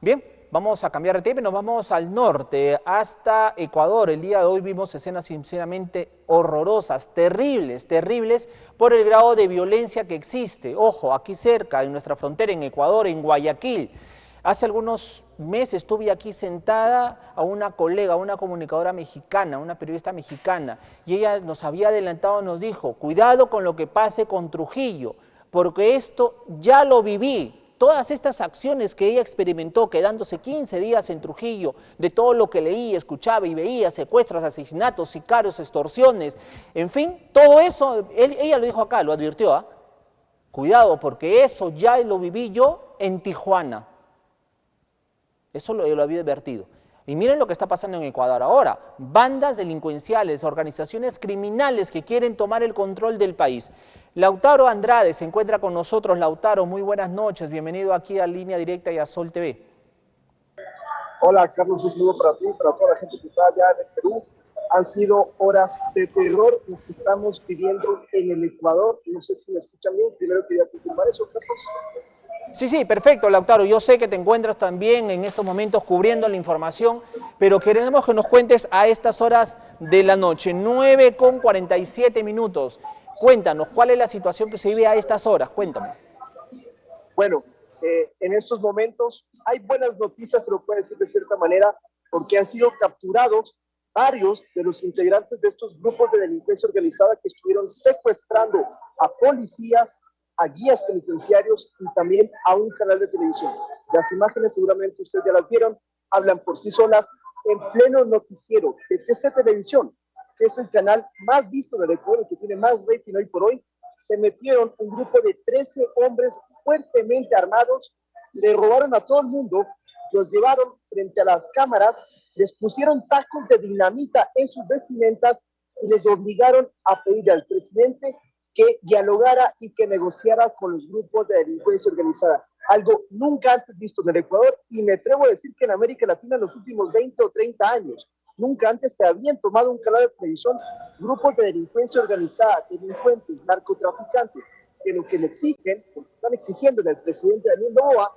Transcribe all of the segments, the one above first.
Bien, vamos a cambiar de tema y nos vamos al norte, hasta Ecuador. El día de hoy vimos escenas sinceramente horrorosas, terribles, terribles, por el grado de violencia que existe. Ojo, aquí cerca, en nuestra frontera, en Ecuador, en Guayaquil. Hace algunos meses estuve aquí sentada a una colega, una comunicadora mexicana, una periodista mexicana, y ella nos había adelantado, nos dijo, cuidado con lo que pase con Trujillo, porque esto ya lo viví. Todas estas acciones que ella experimentó, quedándose 15 días en Trujillo, de todo lo que leía, escuchaba y veía, secuestros, asesinatos, sicarios, extorsiones, en fin, todo eso, ella lo dijo acá, lo advirtió, ¿ah? Cuidado, porque eso ya lo viví yo en Tijuana. Eso lo había advertido. Y miren lo que está pasando en Ecuador ahora. Bandas delincuenciales, organizaciones criminales que quieren tomar el control del país. Lautaro Andrade se encuentra con nosotros. Lautaro, muy buenas noches. Bienvenido aquí a Línea Directa y a Sol TV. Hola, Carlos. Un saludo para ti, para toda la gente que está allá en el Perú. Han sido horas de terror las que estamos viviendo en el Ecuador. No sé si me escuchan bien. Primero quería confirmar eso, Carlos. Sí, perfecto, Lautaro. Yo sé que te encuentras también en estos momentos cubriendo la información, pero queremos que nos cuentes a estas horas de la noche, 9:47. Cuéntanos, ¿cuál es la situación que se vive a estas horas? Cuéntame. Bueno, en estos momentos hay buenas noticias, se lo puede decir de cierta manera, porque han sido capturados varios de los integrantes de estos grupos de delincuencia organizada que estuvieron secuestrando a policías, a guías penitenciarios y también a un canal de televisión. Las imágenes seguramente ustedes ya las vieron, hablan por sí solas, en pleno noticiero de TC Televisión, que es el canal más visto del Ecuador, que tiene más rating hoy por hoy. Se metieron un grupo de 13 hombres fuertemente armados, le robaron a todo el mundo, los llevaron frente a las cámaras, les pusieron tacos de dinamita en sus vestimentas y les obligaron a pedir al presidente que dialogara y que negociara con los grupos de delincuencia organizada. Algo nunca antes visto en el Ecuador, y me atrevo a decir que en América Latina en los últimos 20 o 30 años. Nunca antes se habían tomado un canal de televisión grupos de delincuencia organizada, delincuentes, narcotraficantes, que lo que le exigen, lo que están exigiendo del presidente Daniel Noboa,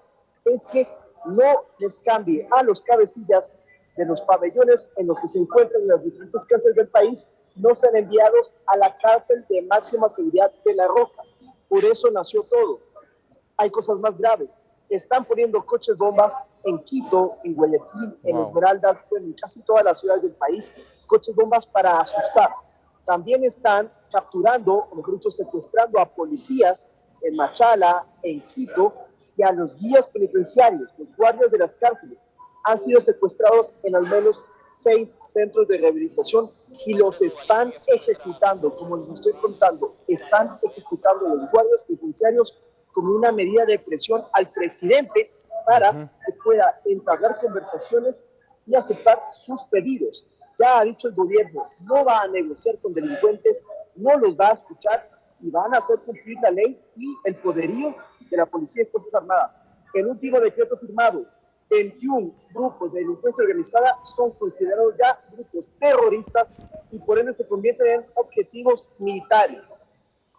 es que no les cambie a los cabecillas de los pabellones en los que se encuentran en las diferentes cárceles del país, no sean enviados a la cárcel de máxima seguridad de La Roca. Por eso nació todo. Hay cosas más graves. Están poniendo coches bombas en Quito, en Guayaquil, en Esmeraldas, en casi todas las ciudades del país, coches bombas para asustar. También están capturando, o mejor dicho, secuestrando a policías en Machala, en Quito, y a los guías penitenciarios, los guardias de las cárceles. Han sido secuestrados en al menos 6 centros de rehabilitación y los están ejecutando, como les estoy contando, están ejecutando los guardias penitenciarios como una medida de presión al presidente para que pueda entablar conversaciones y aceptar sus pedidos. Ya ha dicho el gobierno, no va a negociar con delincuentes, no los va a escuchar y van a hacer cumplir la ley y el poderío de la Policía y Fuerzas Armadas. El último decreto firmado, 21 grupos de delincuencia organizada son considerados ya grupos terroristas y por ende se convierten en objetivos militares.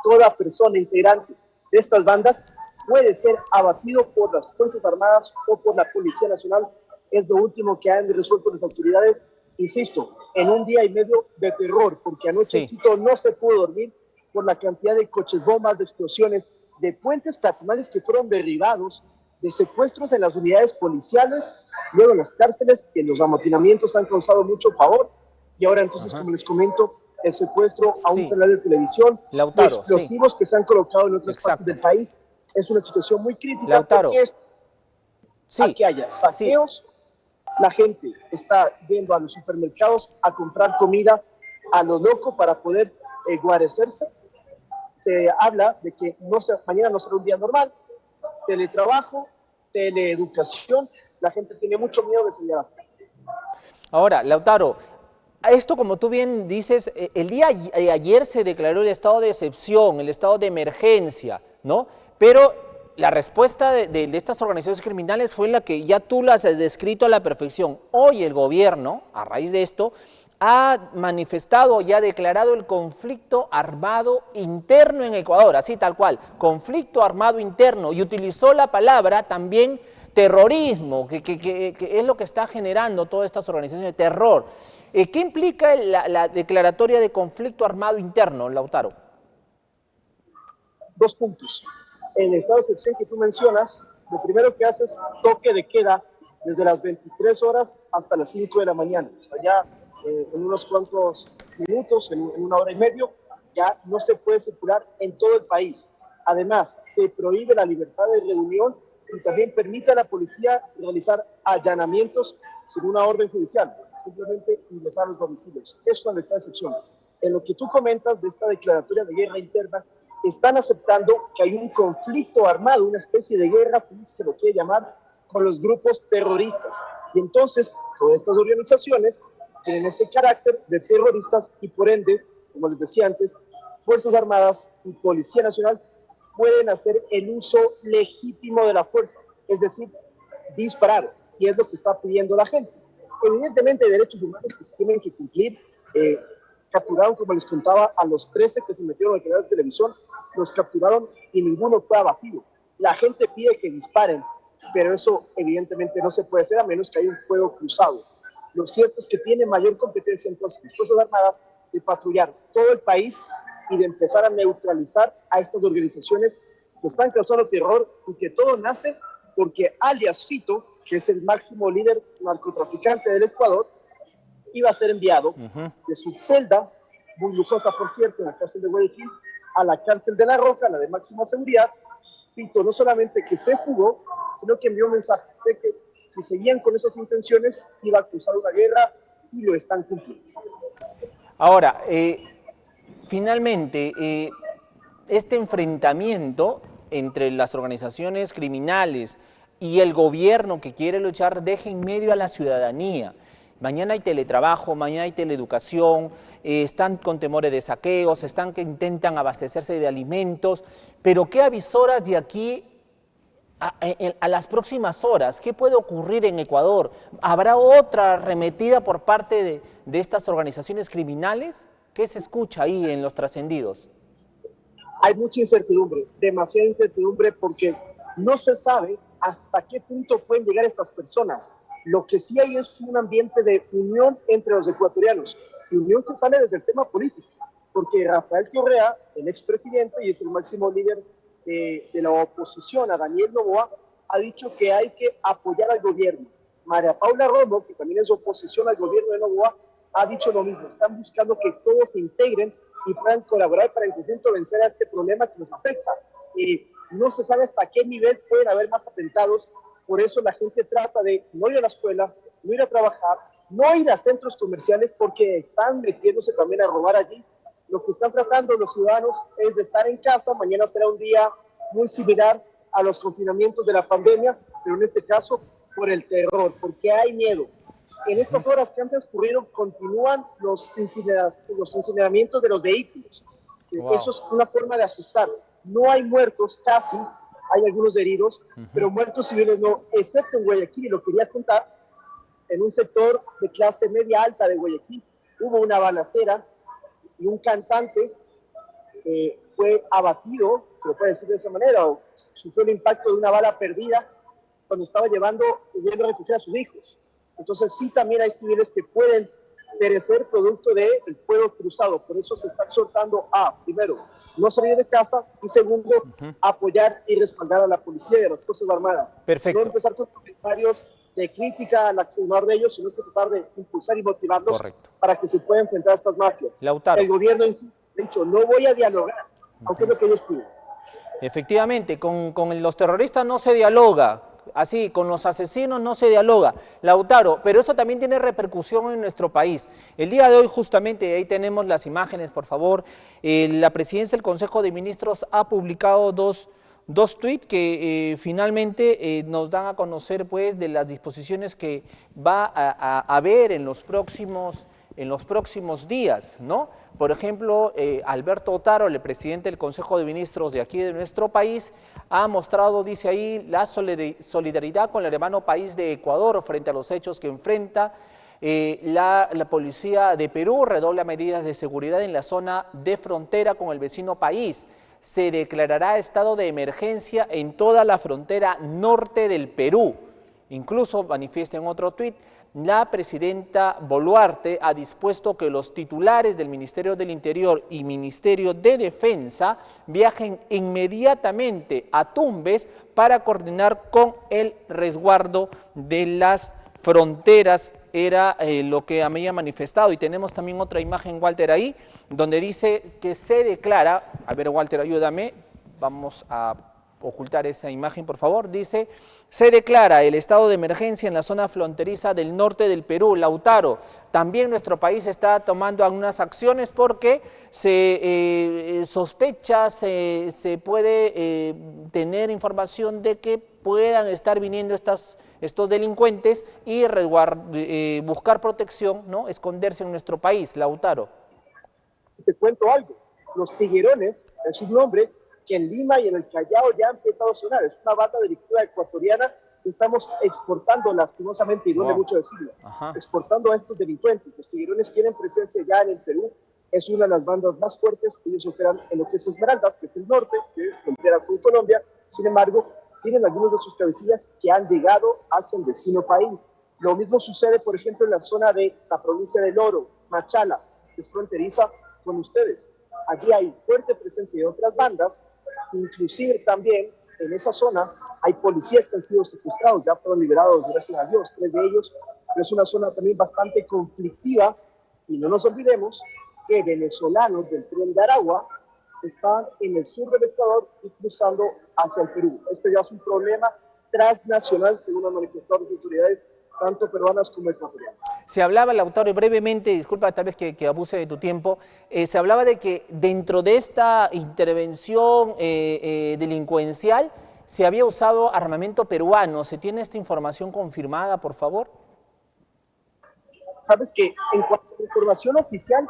Toda persona integrante de estas bandas puede ser abatido por las Fuerzas Armadas o por la Policía Nacional. Es lo último que han resuelto las autoridades, insisto, en un día y medio de terror, porque anoche en Quito no se pudo dormir por la cantidad de coches bombas, de explosiones, de puentes peatonales que fueron derribados, de secuestros en las unidades policiales, luego en las cárceles, que los amotinamientos han causado mucho pavor, y ahora entonces, como les comento, el secuestro a un canal de televisión, Lautaro, de explosivos que se han colocado en otras partes del país. Es una situación muy crítica, Lautaro, porque aquí haya saqueos, la gente está yendo a los supermercados a comprar comida a lo loco para poder guarecerse. Se habla de que mañana no será un día normal, teletrabajo, teleeducación, la gente tiene mucho miedo de salir a las calles. Ahora, Lautaro, esto, como tú bien dices, el día de ayer se declaró el estado de excepción, el estado de emergencia, ¿no? Pero la respuesta de estas organizaciones criminales fue la que ya tú las has descrito a la perfección. Hoy el gobierno, a raíz de esto, ha manifestado y ha declarado el conflicto armado interno en Ecuador, así tal cual, conflicto armado interno, y utilizó la palabra también terrorismo, que es lo que está generando todas estas organizaciones de terror. ¿Qué implica la declaratoria de conflicto armado interno, Lautaro? Dos puntos. En el estado de excepción que tú mencionas, lo primero que hace es toque de queda desde las 23 horas hasta las 5 de la mañana. O sea, ya en unos cuantos minutos, en una hora y media, ya no se puede circular en todo el país. Además, se prohíbe la libertad de reunión y también permite a la policía realizar allanamientos sin una orden judicial, simplemente ingresar a los domicilios. Eso es el estado de excepción. En lo que tú comentas de esta declaratoria de guerra interna, están aceptando que hay un conflicto armado, una especie de guerra, si se lo quiere llamar, con los grupos terroristas. Y entonces, todas estas organizaciones tienen ese carácter de terroristas y por ende, como les decía antes, Fuerzas Armadas y Policía Nacional pueden hacer el uso legítimo de la fuerza, es decir, disparar, y es lo que está pidiendo la gente. Evidentemente hay derechos humanos que se tienen que cumplir. Capturaron, como les contaba, a los 13 que se metieron al canal de televisión, los capturaron y ninguno fue abatido. La gente pide que disparen, pero eso evidentemente no se puede hacer a menos que haya un fuego cruzado. Lo cierto es que tiene mayor competencia entonces las Fuerzas Armadas de patrullar todo el país y de empezar a neutralizar a estas organizaciones que están causando terror y que todo nace porque alias Fito, que es el máximo líder narcotraficante del Ecuador, iba a ser enviado de su celda, muy lujosa por cierto, en la cárcel de Guayaquil, a la cárcel de La Roca, la de máxima seguridad. Fito no solamente que se fugó, sino que envió un mensaje de que si seguían con esas intenciones iba a cruzar una guerra y lo están cumpliendo. Ahora, finalmente, este enfrentamiento entre las organizaciones criminales y el gobierno que quiere luchar deja en medio a la ciudadanía. Mañana hay teletrabajo, mañana hay teleeducación, están con temores de saqueos, están que intentan abastecerse de alimentos, pero ¿qué avisoras de aquí a las próximas horas? ¿Qué puede ocurrir en Ecuador? ¿Habrá otra arremetida por parte de estas organizaciones criminales? ¿Qué se escucha ahí en los trascendidos? Hay mucha incertidumbre, demasiada incertidumbre, porque no se sabe hasta qué punto pueden llegar estas personas. Lo que sí hay es un ambiente de unión entre los ecuatorianos, y unión que sale desde el tema político, porque Rafael Correa, el expresidente y es el máximo líder de la oposición a Daniel Noboa, ha dicho que hay que apoyar al gobierno. María Paula Romo, que también es oposición al gobierno de Noboa, ha dicho lo mismo. Están buscando que todos se integren y puedan colaborar para en conjunto vencer a este problema que nos afecta. No se sabe hasta qué nivel pueden haber más atentados, por eso la gente trata de no ir a la escuela, no ir a trabajar, no ir a centros comerciales porque están metiéndose también a robar allí. Lo que están tratando los ciudadanos es de estar en casa. Mañana será un día muy similar a los confinamientos de la pandemia, pero en este caso por el terror, porque hay miedo. En estas horas que han transcurrido continúan los incineramientos de los vehículos. Wow. Eso es una forma de asustar. No hay muertos casi, hay algunos heridos, pero muertos civiles no, excepto en Guayaquil, y lo quería contar, en un sector de clase media alta de Guayaquil hubo una balacera y un cantante fue abatido, se lo puede decir de esa manera, o sufrió el impacto de una bala perdida cuando estaba yendo a recoger a sus hijos. Entonces sí, también hay civiles que pueden perecer producto del fuego cruzado. Por eso se está exhortando a, primero, no salir de casa, y segundo, apoyar y respaldar a la policía y a las Fuerzas Armadas. Perfecto. No empezar con comentarios de crítica al accionar de ellos, sino que tratar de impulsar y motivarlos. Correcto. Para que se puedan enfrentar a estas mafias. Lautaro. El gobierno en sí ha dicho, no voy a dialogar, aunque es lo que ellos piden. Efectivamente, con los terroristas no se dialoga. Así, con los asesinos no se dialoga, Lautaro, pero eso también tiene repercusión en nuestro país. El día de hoy, justamente, ahí tenemos las imágenes, por favor, la presidencia del Consejo de Ministros ha publicado dos tuits que finalmente nos dan a conocer, pues, de las disposiciones que va a haber en los próximos días, ¿no? Por ejemplo, Alberto Otárola, el presidente del Consejo de Ministros de aquí de nuestro país, ha mostrado, dice ahí, la solidaridad con el hermano país de Ecuador frente a los hechos que enfrenta. La policía de Perú redobla medidas de seguridad en la zona de frontera con el vecino país. Se declarará estado de emergencia en toda la frontera norte del Perú. Incluso manifiesta en otro tuit, la presidenta Boluarte ha dispuesto que los titulares del Ministerio del Interior y Ministerio de Defensa viajen inmediatamente a Tumbes para coordinar con el resguardo de las fronteras, era lo que me había manifestado. Y tenemos también otra imagen, Walter, ahí, donde dice que se declara, a ver, Walter, ayúdame, vamos a ocultar esa imagen, por favor. Dice, se declara el estado de emergencia en la zona fronteriza del norte del Perú. Lautaro, también nuestro país está tomando algunas acciones porque se sospecha, se puede tener información de que puedan estar viniendo estos delincuentes y buscar protección, ¿no? Esconderse en nuestro país. Lautaro. Te cuento algo, los tiguerones es un nombre que en Lima y en el Callao ya ha empezado a sonar. Es una banda delictiva ecuatoriana que estamos exportando lastimosamente, y duele mucho decirlo, exportando a estos delincuentes. Los tiguerones tienen presencia ya en el Perú, es una de las bandas más fuertes. Ellos operan en lo que es Esmeraldas, que es el norte, que es frontera con Colombia. Sin embargo, tienen algunos de sus cabecillas que han llegado hacia el vecino país. Lo mismo sucede, por ejemplo, en la zona de la provincia del Oro, Machala, que es fronteriza con ustedes. Aquí hay fuerte presencia de otras bandas, inclusive también en esa zona hay policías que han sido secuestrados, ya fueron liberados, gracias a Dios, 3 de ellos, pero es una zona también bastante conflictiva, y no nos olvidemos que venezolanos del tren de Aragua están en el sur del Ecuador y cruzando hacia el Perú. Este ya es un problema transnacional, según han manifestado las autoridades, tanto peruanas como ecuatorianas. Se hablaba, Lautaro, y brevemente, disculpa tal vez que abuse de tu tiempo, se hablaba de que dentro de esta intervención delincuencial se había usado armamento peruano. ¿Se tiene esta información confirmada, por favor? Sabes que en cuanto a la información oficial,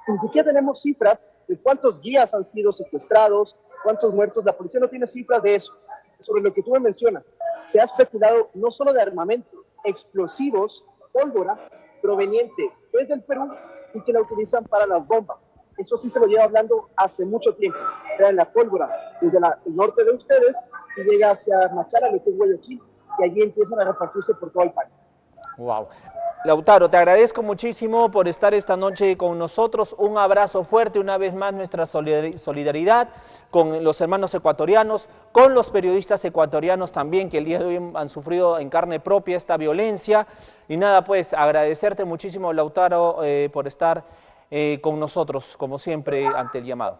ni siquiera tenemos cifras de cuántos guías han sido secuestrados, cuántos muertos. La policía no tiene cifras de eso. Sobre lo que tú me mencionas, se ha especulado no solo de armamento, explosivos, pólvora proveniente desde el Perú y que la utilizan para las bombas. Eso sí se lo lleva hablando hace mucho tiempo. Traen la pólvora desde el norte de ustedes y llega hacia Machala, lo que es Guayaquil, y allí empiezan a repartirse por todo el país. Wow. Lautaro, te agradezco muchísimo por estar esta noche con nosotros. Un abrazo fuerte, una vez más nuestra solidaridad con los hermanos ecuatorianos, con los periodistas ecuatorianos también, que el día de hoy han sufrido en carne propia esta violencia. Y nada, pues agradecerte muchísimo, Lautaro, por estar con nosotros, como siempre, ante el llamado.